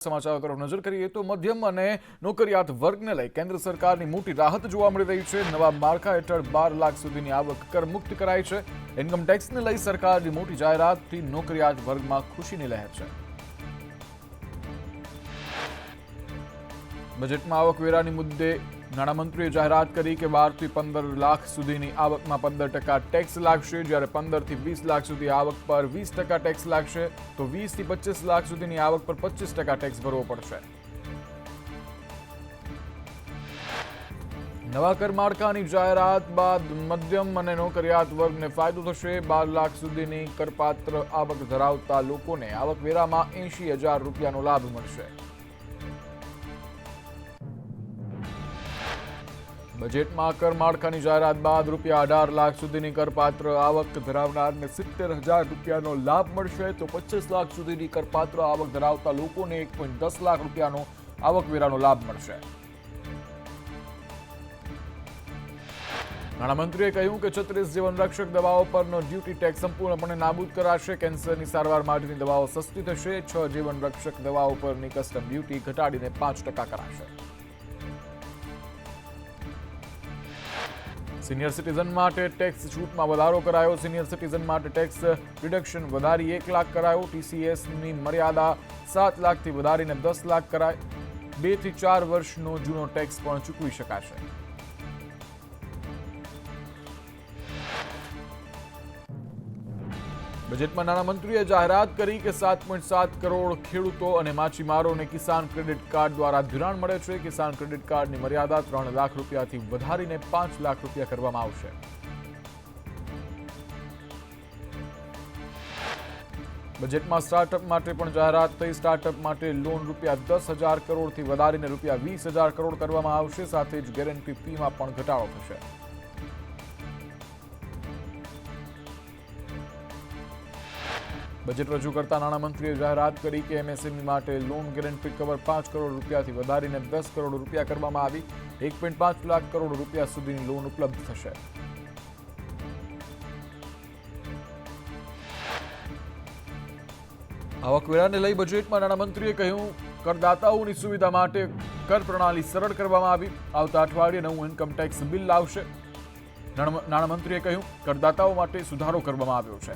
સમાચારો તરફ નજર કરીએ તો મધ્યમ અને નોકરિયાત વર્ગને લઈ કેન્દ્ર સરકારની મોટી રાહત જોવા મળી રહી છે। નવા માળખા હેઠળ 12 લાખ સુધીની આવક કરમુક્ત કરાઈ છે। ઇન્કમ ટેક્સને લઈ સરકારની મોટી જાહેરાતથી નોકરિયાત વર્ગમાં ખુશીની લહેર છે। બજેટમાં આવકવેરાની મુદ્દે નાણામંત્રીએ જાહેરાત કરી કે 12 થી 15 લાખ સુધીની આવકમાં 15% ટેક્સ લાગશે, જ્યારે 15 થી 20 લાખ સુધી આવક પર 20% ટેક્સ લાગશે, તો 20 થી 25 લાખ સુધીની આવક પર 25% ટેક્સ ભરવો પડશે। નવા કર માળખાની જાહેરાત બાદ મધ્યમ અને નોકરિયાત વર્ગને ફાયદો થશે। 12 લાખ સુધીની કરપાત્ર આવક ધરાવતા લોકોને આવકવેરામાં 80,000 રૂપિયાનો લાભ મળશે। બજેટમાં કર માળખાની જાહેરાત બાદ ₹18 લાખ સુધીની કરપાત્ર આવક ધરાવનારને 70,000 રૂપિયાનો લાભ મળશે, તો 25 લાખ સુધીની કરપાત્ર આવક ધરાવતા લોકોને 1.10 લાખ રૂપિયાનો આવકવેરાનો લાભ મળશે। નાણામંત્રીએ કહ્યું કે 36 જીવનરક્ષક દવાઓ પરનો ડ્યુટી ટેક્સ સંપૂર્ણપણે નાબૂદ કરાશે। કેન્સરની સારવાર માટેની દવાઓ સસ્તી થશે। 6 જીવનરક્ષક દવાઓ પરની કસ્ટમ ડ્યુટી ઘટાડીને 5% કરાશે। સિનિયર સિટીઝન માટે ટેક્સ છૂટમાં વધારો કરાયો। સિનિયર સિટીઝન માટે ટેક્સ રિડક્શન વધારી 1 લાખ કરાયો। TCSની મર્યાદા 7 લાખથી વધારીને 10 લાખ કરાઈ। 2 થી 4 વર્ષનો જૂનો ટેક્સ પણ ચૂકવી શકાશે। બજેટમાં નાણામંત્રીએ જાહેરાત કરી કે 7.7 કરોડ ખેડૂતો અને માછીમારોને કિસાન ક્રેડિટ કાર્ડ દ્વારા ધિરાણ મળે છે। કિસાન ક્રેડિટ કાર્ડની મર્યાદા 3 લાખ રૂપિયાથી વધારીને 5 લાખ રૂપિયા કરવામાં આવશે। બજેટમાં સ્ટાર્ટઅપ માટે પણ જાહેરાત થઈ। સ્ટાર્ટઅપ માટે લોન ₹10,000 કરોડથી વધારીને ₹20,000 કરોડ કરવામાં આવશે। સાથે જ ગેરંટી ફીમાં પણ ઘટાડો થશે। બજેટ રજૂ કરતા નાણામંત્રીએ જાહેરાત કરી કે MSME માટે લોન ગેરંટી કવર 5 કરોડ રૂપિયાથી વધારીને 10 કરોડ રૂપિયા કરવામાં આવી। 1.5 લાખ કરોડ રૂપિયા સુધીની લોન ઉપલબ્ધ થશે। આવકવેરાને લઈ બજેટમાં નાણામંત્રીએ કહ્યું કરદાતાઓની સુવિધા માટે કર પ્રણાલી સરળ કરવામાં આવી। આવતા અઠવાડિયે નવું ઇન્કમ ટેક્સ બિલ આવશે। નાણામંત્રીએ કહ્યું કરદાતાઓ માટે સુધારો કરવામાં આવ્યો છે।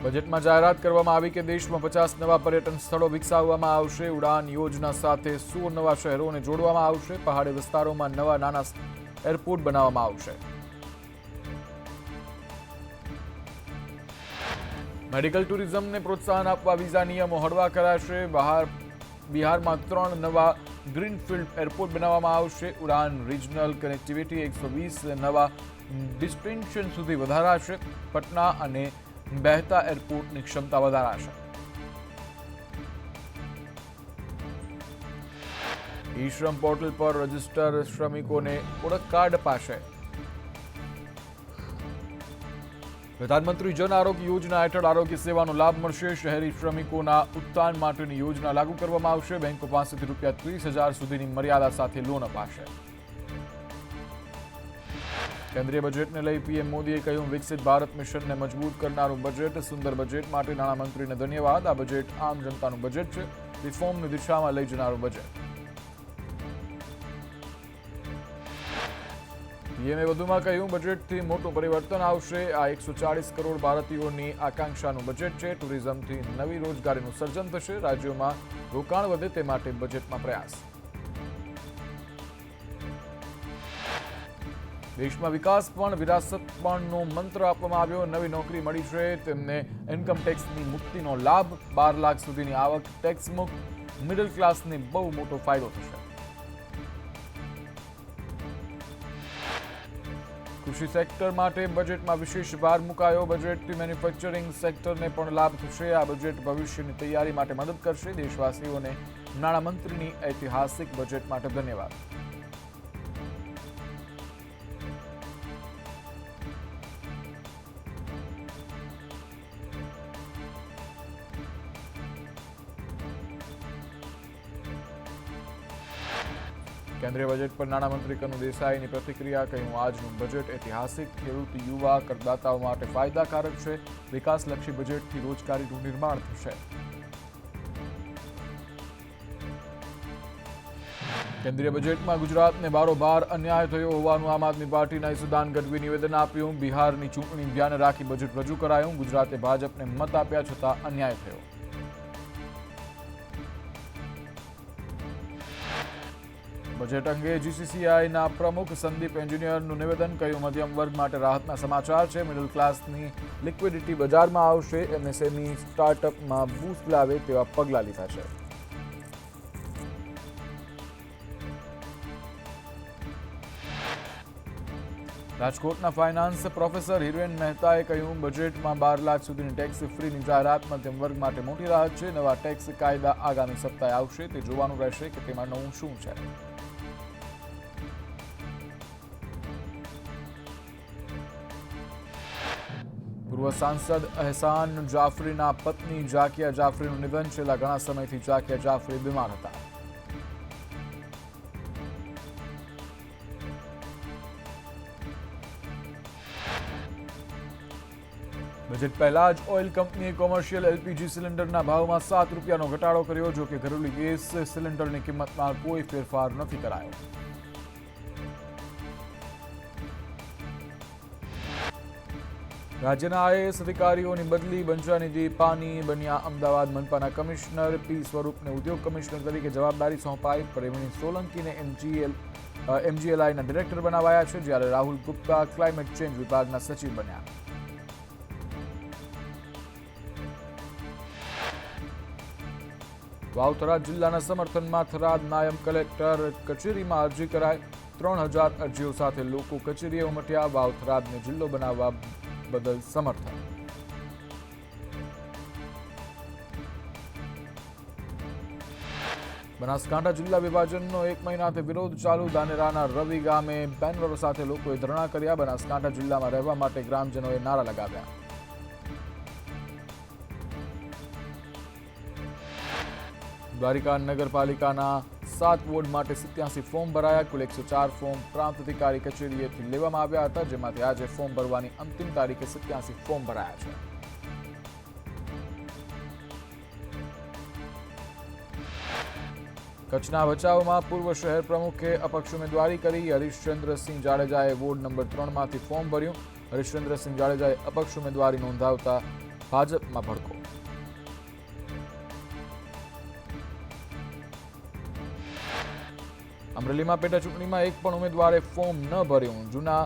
બજેટમાં જાહેરાત કરવામાં આવી કે દેશમાં 50 નવા પર્યટન સ્થળો વિકસાવવામાં આવશે। ઉડાન યોજના સાથે 16 નવા શહેરોને જોડવામાં આવશે। પહાડી વિસ્તારોમાં નવા નાના એરપોર્ટ બનાવવામાં આવશે। મેડિકલ ટુરિઝમને પ્રોત્સાહન આપવા વિઝા નિયમો હળવા કરાશે। બિહારમાં 3 નવા ગ્રીનફિલ્ડ એરપોર્ટ બનાવવામાં આવશે। ઉડાન રિજનલ કનેક્ટિવિટી 120 નવા ડેસ્ટિનેશન સુધી વધારાશે। પટના અને બહેતા એરપોર્ટની ક્ષમતા વધારાશે। ઈ શ્રમ પોર્ટલ પર રજીસ્ટર શ્રમિકોને ઓળખ કાર્ડ અપાશે। પ્રધાનમંત્રી જન આરોગ્ય યોજના હેઠળ આરોગ્ય સેવાનો લાભ મળશે। શહેરી શ્રમિકોના ઉત્થાન માટેની યોજના લાગુ કરવામાં આવશે। બેંકો પાસેથી ₹30,000 સુધીની મર્યાદા સાથે લોન અપાશે। કેન્દ્રીય બજેટને લઈ પીએમ મોદીએ કહ્યું વિકસિત ભારત મિશનને મજબૂત કરનારું બજેટ। સુંદર બજેટ માટે નાણામંત્રીને ધન્યવાદ। આ બજેટ આમ જનતાનું બજેટ છે, રિફોર્મની દિશામાં લઈ જનારું બજેટ। પીએમએ વધુમાં કહ્યું બજેટથી મોટું પરિવર્તન આવશે। આ 140 કરોડ ભારતીયોની આકાંક્ષાનું બજેટ છે। ટુરિઝમથી નવી રોજગારીનું સર્જન થશે। રાજ્યોમાં રોકાણ વધે તે માટે બજેટમાં પ્રયાસ। દેશમાં વિકાસ પણ વિરાસત પણનો મંત્ર આપવામાં આવ્યો। નવી નોકરી મળી છે તેમને ઇન્કમ ટેક્સની મુક્તિનો લાભ। 12 લાખ સુધીની આવક ટેક્સ મુક્ત। મિડલ ક્લાસને બહુ મોટો ફાયદો થશે। કૃષિ સેક્ટર માટે બજેટમાં વિશેષ ભાર મુકાયો। બજેટથી મેન્યુફેક્ચરિંગ સેક્ટરને પણ લાભ થશે। આ બજેટ ભવિષ્યની તૈયારી માટે મદદ કરશે। દેશવાસીઓને નાણામંત્રીની ઐતિહાસિક બજેટ માટે ધન્યવાદ। કેન્દ્રીય બજેટ પર નાણામંત્રી કનુ દેસાઈની પ્રતિક્રિયા. કહ્યું, આજનું બજેટ ઐતિહાસિક, ખેડૂત, યુવા, કરદાતાઓ માટે ફાયદાકારક છે. વિકાસલક્ષી બજેટથી રોજગારીનું નિર્માણ થશે. કેન્દ્રીય બજેટમાં ગુજરાતને બારોબાર અન્યાય થયો હોવાનું આમ આદમી પાર્ટીના ઈસુદાન ગઢવી નિવેદન આપ્યું. બિહારની ચૂંટણી ધ્યાને રાખી બજેટ રજૂ કરાયું. ગુજરાતે ભાજપને મત આપ્યા છતાં અન્યાય થયો. બજેટ અંગે જીસીસીઆઈના પ્રમુખ સંદીપ એન્જિનિયરનું નિવેદન. કહ્યું, મધ્યમ વર્ગ માટે રાહતના સમાચાર છે. મિડલ ક્લાસની લિક્વિડિટી બજારમાં આવશે. એમએસએમઈ સ્ટાર્ટઅપમાં બૂસ્ટ લાવે તેવા પગલાં લીધા છે. રાજકોટના ફાઇનાન્સ પ્રોફેસર હિરેન મહેતાએ કહ્યું, બજેટમાં 12 લાખ સુધીની ટેક્સ ફ્રીની જાહેરાત મધ્યમ વર્ગ માટે મોટી રાહત છે. નવા ટેક્સ કાયદા આગામી સપ્તાહે આવશે. તે જોવાનું રહેશે કે તેમાં નવું શું છે. પૂર્વ સાંસદ અહેસાન જાફરીના પત્ની જાકિયા જાફરીનું નિધન. છેલ્લા ઘણા સમયથી જાકિયા જાફરી બીમાર હતા. બજેટ પહેલા જ ઓઇલ કંપનીએ કોમર્શિયલ એલપીજી સિલિન્ડરના ભાવમાં 7 રૂપિયાનો ઘટાડો કર્યો. જો કે ઘરેલું ગેસ સિલિન્ડરની કિંમતમાં કોઈ ફેરફાર નથી કરાયો. રાજ્યના આઈએએસ અધિકારીઓની બદલી. બંછાનિધિ પાની બન્યા અમદાવાદ મનપાના કમિશનર. પી સ્વરૂપને ઉદ્યોગ કમિશનર તરીકે જવાબદારી સોંપાઈ. પ્રવીણ સોલંકીને એમજીએલઆઈના ડિરેક્ટર બનાવાયા છે, જ્યારે રાહુલ ગુપ્તા ક્લાઇમેટ ચેન્જ વિભાગના સચિવ બન્યા. વાવ-થરાદ જિલ્લાના સમર્થનમાં થરાદ નાયબ કલેક્ટર કચેરીમાં અરજી કરાઈ. 3000 અરજીઓ સાથે લોકો કચેરીએ ઉમટ્યા. વાવ-થરાદને જિલ્લો બનાવવા બદલ સમર્થન. બનાસકાંઠા જિલ્લા વિભાજનનો 1 મહિનાથી વિરોધ ચાલુ. ધાનેરાના રવિ ગામે બેનરો સાથે લોકોએ ધરણા કર્યા. બનાસકાંઠા જિલ્લામાં રહેવા માટે ગ્રામજનોએ નારા લગાવ્યા. દ્વારિકા નગરપાલિકાના 7 વોર્ડ માટે 87 ફોર્મ ભરાયા. કુલ 104 ફોર્મ પ્રાંત અધિકારી કચેરીએથી લેવામાં આવ્યા હતા, જેમાંથી આજે ફોર્મ ભરવાની અંતિમ તારીખે 87 ફોર્મ ભરાયા છે. કચ્છના ભચાઉમાં પૂર્વ શહેર પ્રમુખે અપક્ષ ઉમેદવારી કરી. હરીશચંદ્રસિંહ જાડેજાએ વોર્ડ નંબર 3 માંથી ફોર્મ ભર્યું. હરીશચંદ્રસિંહ જાડેજાએ અપક્ષ ઉમેદવારી નોંધાવતા ભાજપમાં ભડકો. અમરેલીમાં પેટા ચૂંટણીમાં એક પણ ઉમેદવારે ફોર્મ ન ભર્યું. જૂના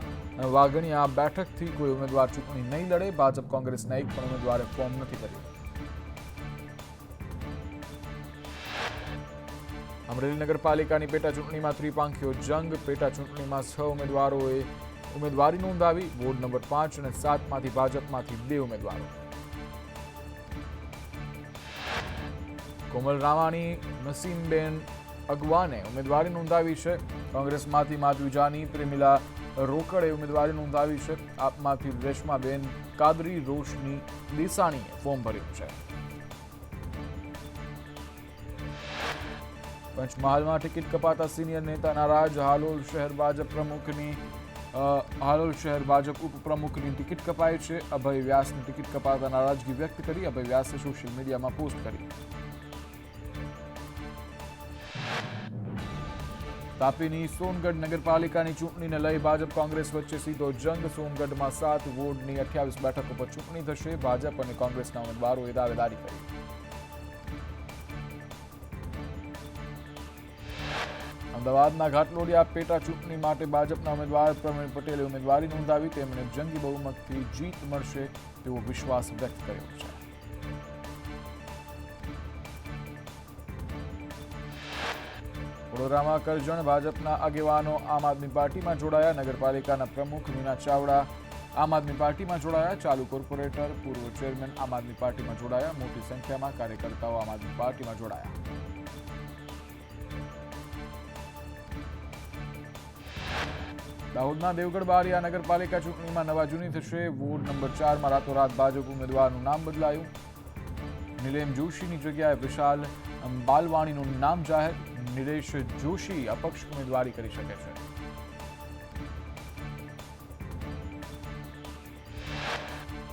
વાઘણિયા બેઠકથી કોઈ ઉમેદવાર ચૂંટણી નહીં લડે. ભાજપ કોંગ્રેસના એક પણ ઉમેદવારે ફોર્મ નથી ભર્યું. અમરેલી નગરપાલિકાની પેટા ચૂંટણીમાં ત્રિપાંખીયો જંગ. પેટા ચૂંટણીમાં 6 ઉમેદવારોએ ઉમેદવારી નોંધાવી. વોર્ડ નંબર 5 અને 7 માંથી ભાજપમાંથી 2 ઉમેદવારો. કોમલ રામાણી, નસીમબેન અગવાને ઉમેદવારી નોંધાવી છે. કોંગ્રેસમાંથી માધવી જાની, પ્રેમિલા રોકડે ઉમેદવારી નોંધાવી છે. આપમાંથી રેશમાબેન કાદરી, રોશની દેસાણીએ ફોર્મ ભર્યું છે. પંચમહાલમાં ટિકિટ કપાતા સિનિયર નેતા નારાજ. હાલોલ શહેર ભાજપ ઉપપ્રમુખની ટિકિટ કપાઈ છે. અભય વ્યાસની ટિકિટ કપાતા નારાજગી વ્યક્ત કરી. અભય વ્યાસે સોશિયલ મીડિયામાં પોસ્ટ કરી. તાપીની સોનગઢ નગરપાલિકાની ચૂંટણીને લઈ ભાજપ કોંગ્રેસ વચ્ચે સીધો જંગ. સોનગઢમાં 7 વોર્ડની 28 બેઠકો પર ચૂંટણી થશે. ભાજપ અને કોંગ્રેસના ઉમેદવારોએ દાવેદારી કરી. અમદાવાદના ઘાટલોડિયા પેટા ચૂંટણી માટે ભાજપના ઉમેદવાર પ્રવીણ પટેલે ઉમેદવારી નોંધાવી. તેમણે જંગી બહુમતથી જીત મળશે તેવો વિશ્વાસ વ્યક્ત કર્યો છે. વડોદરામાં કરજણ ભાજપના આગેવાનો આમ આદમી પાર્ટીમાં જોડાયા. નગરપાલિકાના પ્રમુખ મીના ચાવડા આમ આદમી પાર્ટીમાં જોડાયા. ચાલુ કોર્પોરેટર, પૂર્વ ચેરમેન આમ આદમી પાર્ટીમાં જોડાયા. મોટી સંખ્યામાં કાર્યકર્તાઓ આમ આદમી પાર્ટીમાં જોડાયા. દાહોદના દેવગઢ બારિયા નગરપાલિકા ચૂંટણીમાં નવા જૂની થશે. વોર્ડ નંબર 4માં રાતોરાત ભાજપ ઉમેદવારનું નામ બદલાયું. નિલેમ જોશીની જગ્યાએ વિશાલ બાલવાણીનું નામ જાહેર. નિલેશ જોશી અપક્ષ ઉમેદવારી કરી શકે છે.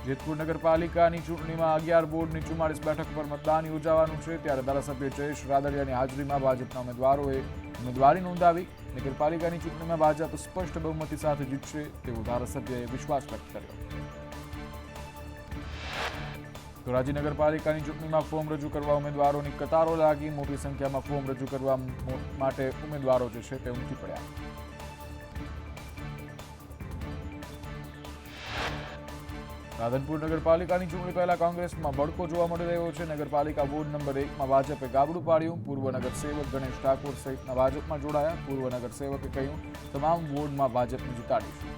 જેતપુર નગરપાલિકાની ચૂંટણીમાં 11 બોર્ડની 44 બેઠક પર મતદાન યોજાવાનું છે. ત્યારે ધારાસભ્ય જયેશ રાદડિયાની હાજરીમાં ભાજપના ઉમેદવારોએ ઉમેદવારી નોંધાવી. નગરપાલિકાની ચૂંટણીમાં ભાજપ સ્પષ્ટ બહુમતી સાથે જીતશે તેવો ધારાસભ્યએ વિશ્વાસ વ્યક્ત કર્યો. ધોરાજી નગરપાલિકાની ચૂંટણીમાં ફોર્મ રજૂ કરવા ઉમેદવારોની કતારો લાગી. મોટી સંખ્યામાં ફોર્મ રજૂ કરવા માટે ઉમેદવારો જે છે તે ઉમટી પડ્યા. રાધનપુર નગરપાલિકાની ચૂંટણી પહેલા કોંગ્રેસમાં બળકો જોવા મળી રહ્યો છે. નગરપાલિકા વોર્ડ નંબર 1માં ભાજપે ગાબડું પાડ્યું. પૂર્વ નગરસેવક ગણેશ ઠાકોર સહિતના ભાજપમાં જોડાયા. પૂર્વ નગરસેવકે કહ્યું, તમામ વોર્ડમાં ભાજપને જીતાડીશું.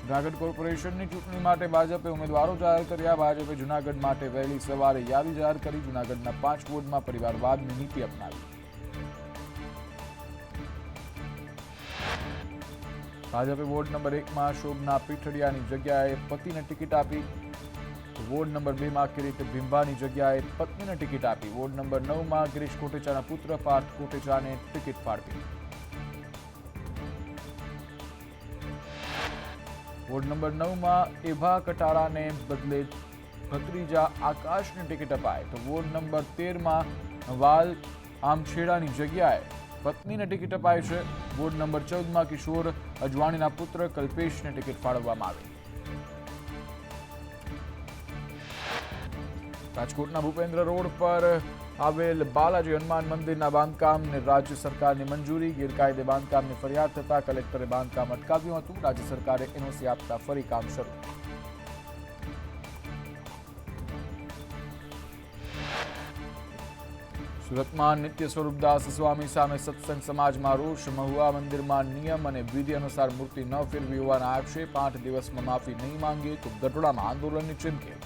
જૂનાગઢ કોર્પોરેશનની ચૂંટણી માટે ભાજપે ઉમેદવારો જાહેર કર્યા. ભાજપે જૂનાગઢ માટે વહેલી સવારે યાદી જાહેર કરી. જૂનાગઢના 5 વોર્ડમાં પરિવારવાદની નીતિ અપનાવી. ભાજપે વોર્ડ નંબર 1માં શોભના પીઠડિયાની જગ્યાએ પતિને ટિકિટ આપી. વોર્ડ નંબર 2માં કિરીટ ભીંભાની જગ્યાએ પત્નીને ટિકિટ આપી. વોર્ડ નંબર 9માં ગિરીશ કોટેચાના પુત્ર પાર્થ કોટેચાને ટિકિટ ફાળવી. વોર્ડ નંબર 9માં એભા કટારાને બદલે ભત્રીજા આકાશને ટિકિટ અપાય. તો વોર્ડ નંબર 13માં વાલ આમછેડાની જગ્યાએ પત્નીને ટિકિટ અપાય છે. વોર્ડ નંબર 14માં કિશોર અજવાણીના પુત્ર કલ્પેશને ટિકિટ ફાળવવામાં આવી. રાજકોટના ભૂપેન્દ્ર રોડ પર આવેલ બાલાજી હનુમાન મંદિરના બાંધકામને રાજ્ય સરકારની મંજૂરી. ગેરકાયદે બાંધકામની ફરિયાદ થતા કલેક્ટરે બાંધકામ અટકાવ્યું હતું. રાજ્ય સરકારે એનઓસી આપતા ફરી કામ શરૂ. સુરતમાં નિત્ય સ્વરૂપદાસ સ્વામી સામે સત્સંગ સમાજમાં રોષ. મહુવા મંદિરમાં નિયમ અને વિધિ અનુસાર મૂર્તિ ન ફેરવી હોવાના આક્ષેપ. 8 દિવસમાં માફી નહીં માંગે તો ગઢડામાં આંદોલનની ચીમકી.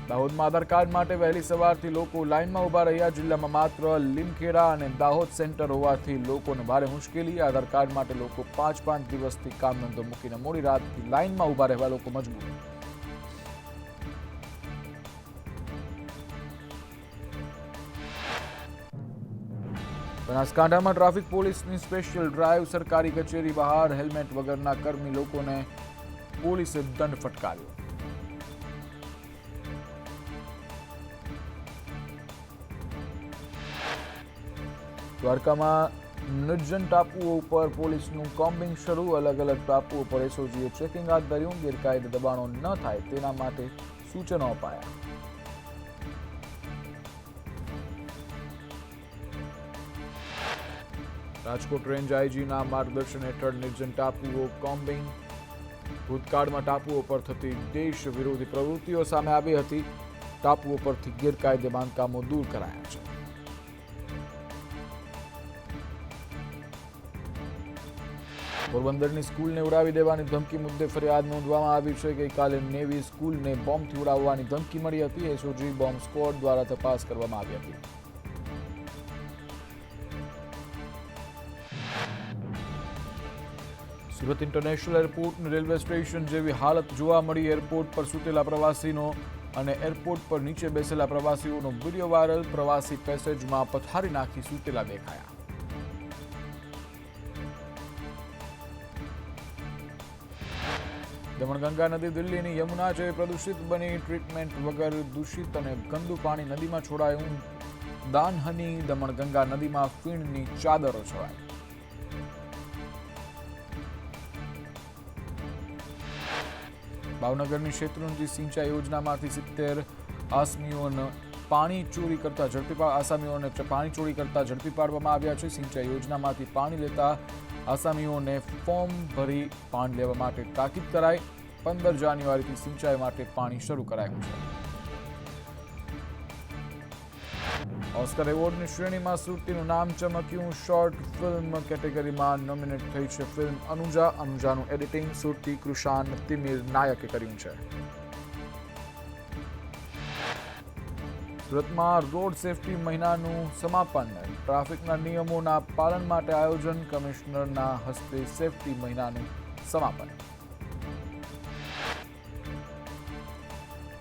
દાહોદમાં આધાર કાર્ડ માટે વહેલી સવારથી લોકો લાઇનમાં ઉભા રહ્યા. જિલ્લામાં માત્ર લીમખેડા અને દાહોદ સેન્ટર હોવાથી લોકોને ભારે મુશ્કેલી. આધાર કાર્ડ માટે લોકો 5 દિવસથી કામ ધંધો મૂકીને મોડી રાતથી લાઇનમાં ઉભા રહેવા લોકો મજબૂર. બનાસકાંઠામાં ટ્રાફિક પોલીસની સ્પેશિયલ ડ્રાઈવ. સરકારી કચેરી બહાર હેલ્મેટ વગરના કર્મી લોકોને પોલીસે દંડ ફટકાર્યો. દ્વારકામાં નિર્જન ટાપુઓ ઉપર પોલીસનું કોમ્બિંગ શરૂ. અલગ અલગ ટાપુઓ પર એસઓજીએ ચેકિંગ હાથ ધર્યું. ગેરકાયદે દબાણો ન થાય તેના માટે સૂચનો અપાયા. રાજકોટ રેન્જ આઈજીના માર્ગદર્શન હેઠળ નિર્જન ટાપુઓ કોમ્બિંગ. ભૂતકાળમાં ટાપુઓ પર થતી દેશ વિરોધી પ્રવૃત્તિઓ સામે આવી હતી. ટાપુઓ પરથી ગેરકાયદે બાંધકામો દૂર કરાયા છે. પોરબંદરની સ્કૂલને ઉડાવી દેવાની ધમકી મુદ્દે ફરિયાદ નોંધવામાં આવી છે. ગઈકાલે નેવી સ્કૂલને બોમ્બથી ઉડાવવાની ધમકી મળી હતી. એસઓજી બોમ્બ સ્ક્વોડ દ્વારા તપાસ કરવામાં આવી હતી. સુરત ઇન્ટરનેશનલ એરપોર્ટ અને રેલવે સ્ટેશન જેવી હાલત જોવા મળી. એરપોર્ટ પર સૂતેલા પ્રવાસીનો અને એરપોર્ટ પર નીચે બેસેલા પ્રવાસીઓનો વિડીયો વાયરલ. પ્રવાસી પેસેજમાં પથારી નાખી સૂતેલા દેખાયા. દમણગંગા નદી દિલ્હીની યમુના જેવી પ્રદૂષિત બની. ટ્રીટમેન્ટ વગર દૂષિત અને ગંદુ પાણી નદીમાં છોડાયું. દાનહની દમણગંગા નદીમાં ફીણની ચાદરો છવાઈ. ભાવનગરની શેત્રુંજી સિંચાઈ યોજનામાંથી 70 આસામીઓને પાણી ચોરી કરતા ઝડપી પાડવામાં આવ્યા છે. સિંચાઈ યોજનામાંથી પાણી લેતા આસામીઓને ફોર્મ ભરી પાણી લેવા માટે તાકીદ કરાઈ. 15 જાન્યુઆરીથી સિંચાઈ માટે પાણી શરૂ કરાયું છે. ઓસ્કર એવોર્ડની શ્રેણીમાં સુરતીનું નામ ચમક્યું. શોર્ટ ફિલ્મ કેટેગરીમાં નોમિનેટ થઈ છે ફિલ્મ અનુજા. અનુજાનું એડિટિંગ સુરતી કૃષાન તિમિર નાયકે કર્યું છે. સુરતમાં રોડ સેફટી મહિનાનું સમાપન, ટ્રાફિકના નિયમોના પાલન માટે આયોજન, કમિશનરના હસ્તે સેફટી મહિનાનું સમાપન.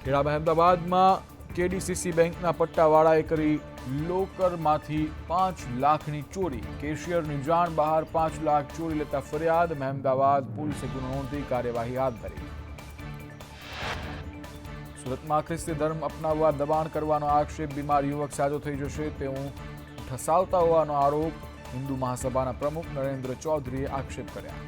ખેડા અમદાવાદમાં કેડીસીસી બેંકના પટ્ટાવાળાએ કરી લોકરમાંથી 5 લાખની ચોરી, કેશિયરની જાણ બહાર 5 લાખ ચોરી લેતા ફરિયાદ, અમદાવાદ પોલીસે ગુનો નોંધી કાર્યવાહી હાથ ધરી. સુરતમાં ખ્રિસ્તી ધર્મ અપનાવવા દબાણ કરવાનો આક્ષેપ, બીમાર યુવક સાજો થઈ જશે તેવું ઠસાવતા હોવાનો આરોપ, હિન્દુ મહાસભાના પ્રમુખ નરેન્દ્ર ચૌધરીએ આક્ષેપ કર્યા.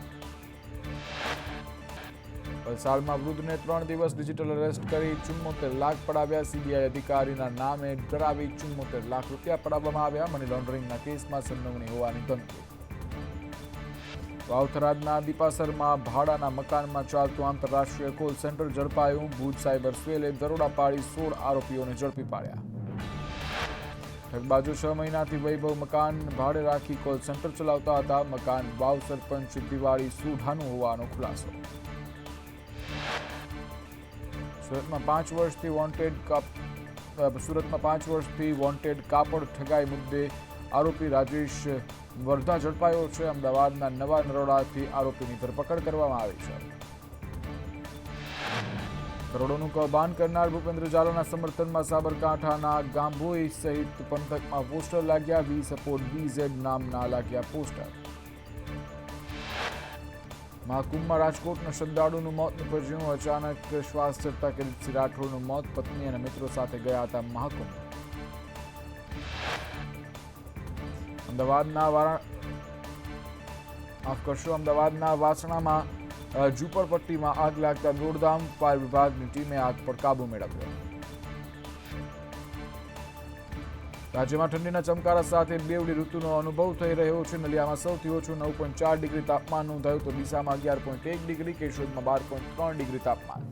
વલસાડમાં વૃદ્ધને 3 દિવસ ડિજિટલ અરેસ્ટ કરી 74 લાખ પડાવ્યા, સીબીઆઈ અધિકારીના નામે ડરાવી 74 લાખ રૂપિયા પડાવવામાં આવ્યા. મની લોન્ડરિંગના કેસમાં સંડોવણી હોવાની ધમકી. વાવથરાદના દીપાસરમાં ભાડાના મકાનમાં ચાલતું આંતરરાષ્ટ્રીય કોલ સેન્ટર ઝડપાયું, ભુજ સાયબર સેલે દરોડા પાડી 16 આરોપીઓને ઝડપી પાડ્યા. ઠગબાજો 6 મહિનાથી વૈભવ મકાન ભાડે રાખી કોલ સેન્ટર ચલાવતા હતા, મકાન વાવ સરપંચ દિવાળી સુઢાનું હોવાનો ખુલાસો. સુરતમાં 5 વર્ષથી વોન્ટેડ કાપડ ઠગાઈ મુદ્દે આરોપી રાજેશ વર્ધા ઝડપાયો છે. અમદાવાદના નવા નરોડાથી આરોપીની ધરપકડ કરવામાં આવી છે. કરોડોનું કૌભાંડ કરનાર ભૂપેન્દ્ર ઝાલાના સમર્થનમાં સાબરકાંઠાના ગાંભોઈ સહિત પંથકમાં પોસ્ટર લાગ્યા, વી સપોર્ટ BZ નામના લાગ્યા પોસ્ટર. મહાકુંભમાં રાજકોટના શ્રદ્ધાળુનું મોત નીપજ્યું, અચાનક શ્વાસ ચડતા કિરીટસિંહ રાઠોડનું મોત, પત્ની અને મિત્રો સાથે ગયા હતા મહાકુંભ. અમદાવાદના વાસણામાં ઝૂંપડપટ્ટીમાં આગ લાગતા દોડધામ, ફાયર વિભાગની ટીમે આગ પર કાબુ મેળવ્યો. રાજ્યમાં ઠંડીના ચમકારા સાથે બેવડી ઋતુનો અનુભવ થઈ રહ્યો છે. નલિયામાં સૌથી ઓછું 9.4 ડિગ્રી તાપમાન નોંધાયું તો ડીસામાં 11.1 ડિગ્રી, કેશોદમાં 12.3 ડિગ્રી તાપમાન.